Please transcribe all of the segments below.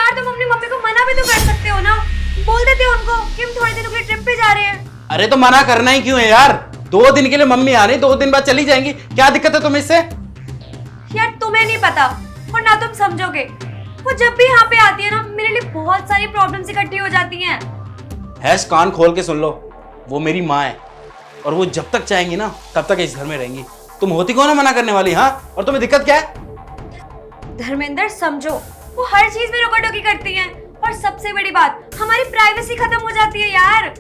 यार तुम अपनी मम्मी को मना भी तो कर सकते हो ना, बोल देते हो उनको कि हम थोड़े दिनों के लिए ट्रिप पे जा रहे हैं। अरे तो मना करना ही क्यों है यार? 2 दिन के लिए मम्मी आ रही, 2 दिन बाद चली जाएंगी, क्या दिक्कत है तुम्हें इससे? यार तुम्हें नहीं पता और ना तुम समझोगे, वो जब भी यहाँ पे आती है ना मेरे लिए बहुत सारी प्रॉब्लम्स इकट्ठी हो जाती हैं। हैश कान खोल के सुन लो, वो मेरी माँ है और वो जब तक चाहेंगी ना तब तक इस घर में रहेंगी। तुम होती कौन है मना करने वाली? हाँ, और तुम्हें दिक्कत क्या है? धर्मेंद्र समझो, वो हर चीज में रोका-टोकी करती हैं और सबसे बड़ी बात हमारी प्राइवेसी खत्म हो जाती है यार।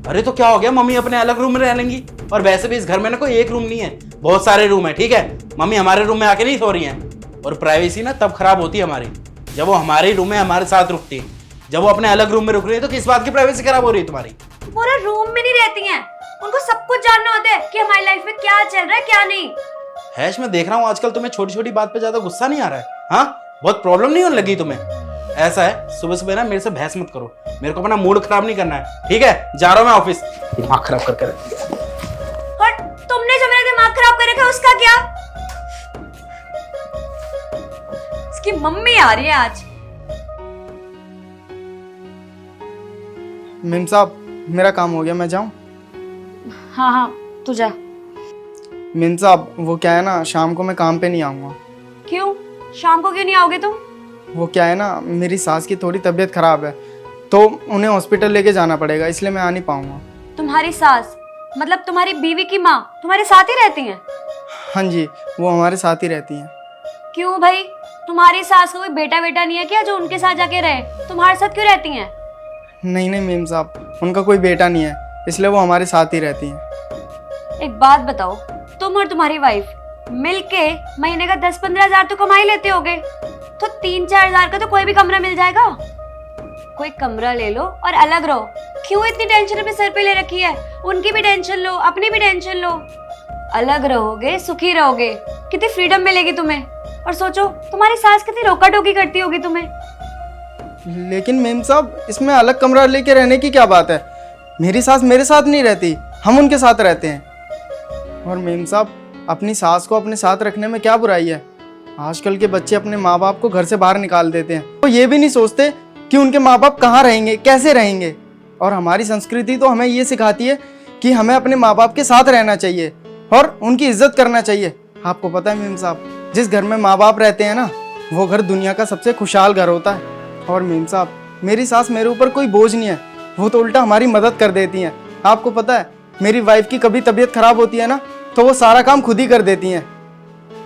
अरे तो क्या हो गया, मम्मी अपने अलग रूम में रह लेंगी। और वैसे भी इस घर में ना कोई एक रूम नहीं है, बहुत सारे रूम है, ठीक है? मम्मी हमारे रूम में आके नहीं सो रही हैं। और प्राइवेसी ना तब खराब होती है हमारी जब वो हमारे रूम में हमारे साथ रुकती है। जब वो अपने अलग रूम में रुक रही है तो किस बात की प्राइवेसी खराब हो रही है तुम्हारी? पूरा रूम में नहीं रहती हैं, उनको सब कुछ जानना होता है कि हमारी लाइफ में क्या चल रहा है क्या नहीं। हैश मैं देख रहा हूँ आजकल तुम्हें छोटी छोटी बात पे ज्यादा गुस्सा नहीं आ रहा है। हाँ, बहुत प्रॉब्लम नहीं होने लगी तुम्हें? ऐसा है, सुबह सुबह ना मेरे से बहस मत करो, मेरे को अपना मूड खराब नहीं करना है, ठीक है? जा रहा हूँ मैं ऑफिस। दिमाग खराब करके रख दिया। और तुमने जो मेरा दिमाग खराब कर रखा है उसका क्या? इसकी मम्मी आ रही है आज। मेम साहब मेरा काम हो गया, मैं जाऊं? हाँ हाँ तू जा। मेम साहब वो क्या है ना, शाम को मैं काम पे नहीं आऊँगा। क्यों? शाम को क्यों नहीं आओगे तुम? वो क्या है ना, मेरी सास की थोड़ी तबीयत खराब है तो उन्हें हॉस्पिटल लेके जाना पड़ेगा, इसलिए मैं आ नहीं पाऊँगा। तुम्हारी सास मतलब तुम्हारी बीवी की माँ तुम्हारे साथ ही रहती हैं? हाँ जी, वो हमारे साथ ही रहती हैं। क्यों भाई, तुम्हारी सास का कोई बेटा बेटा नहीं है क्या जो उनके साथ जाके रहे? तुम्हारे साथ क्यों रहती हैं? नहीं नहीं मेम साहब, उनका कोई बेटा नहीं है, इसलिए वो हमारे साथ ही रहती हैं। एक बात बताओ, तुम और तुम्हारी वाइफ मिलके महीने का 10-15 हजार तो कमा ही लेते होगे, तो 3-4 हजार का तो कोई भी कमरा मिल जाएगा। कोई कमरा ले लो और अलग रहो। क्यों इतनी टेंशन अपने सर पे ले रखी है? उनकी भी टेंशन लो, अपनी भी टेंशन लो। अलग रहोगे, सुखी रहोगे, कितनी फ्रीडम मिलेगी तुम्हें। और सोचो तुम्हारी सास कितनी रोका टोकी करती होगी तुम्हें। लेकिन मेम साहब इसमें अलग कमरा लेके रहने की क्या बात है? मेरी सास मेरे साथ नहीं रहती, हम उनके साथ रहते हैं। और मेम साहब अपनी सास को अपने साथ रखने में क्या बुराई है? आजकल के बच्चे अपने माँ बाप को घर से बाहर निकाल देते हैं, तो ये भी नहीं सोचते कि उनके माँ बाप कहाँ रहेंगे, कैसे रहेंगे। और हमारी संस्कृति तो हमें ये सिखाती है कि हमें अपने माँ बाप के साथ रहना चाहिए और उनकी इज्जत करना चाहिए। आपको पता है मेम साहब, जिस घर में माँ बाप रहते हैं ना, वो घर दुनिया का सबसे खुशहाल घर होता है। और मेम साहब मेरी सास मेरे ऊपर कोई बोझ नहीं है, वो तो उल्टा हमारी मदद कर देती हैं। आपको पता है मेरी वाइफ की कभी तबीयत खराब होती है ना, तो वो सारा काम खुद ही कर देती हैं।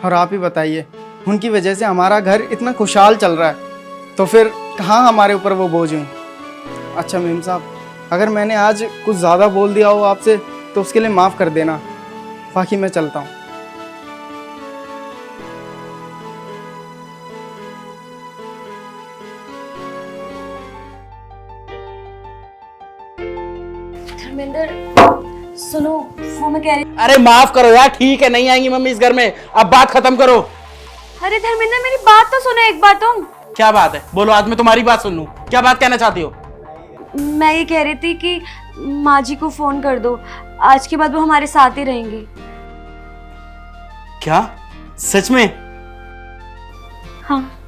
और आप ही बताइए, उनकी वजह से हमारा घर इतना खुशहाल चल रहा है, तो फिर कहाँ हमारे ऊपर वो बोझ हुई। अच्छा मेम साहब, अगर मैंने आज कुछ ज़्यादा बोल दिया हो आपसे तो उसके लिए माफ़ कर देना, बाकी मैं चलता हूँ। धर्मेंद्र सुनो, वो मैं कह रही। अरे माफ करो यार, ठीक है, नहीं आएंगी मम्मी इस घर में, अब बात खत्म करो। अरे धर्मेंद्र मेरी बात तो सुनो एक बार तुम। क्या बात है? बोलो, आज मैं तुम्हारी बात सुन लूं। क्या बात कहना चाहती हो? मैं ये कह रही थी कि माँ जी को फोन कर दो, आज के बाद वो हमारे साथ ही रहेंगी। क्या? सच में? हाँ।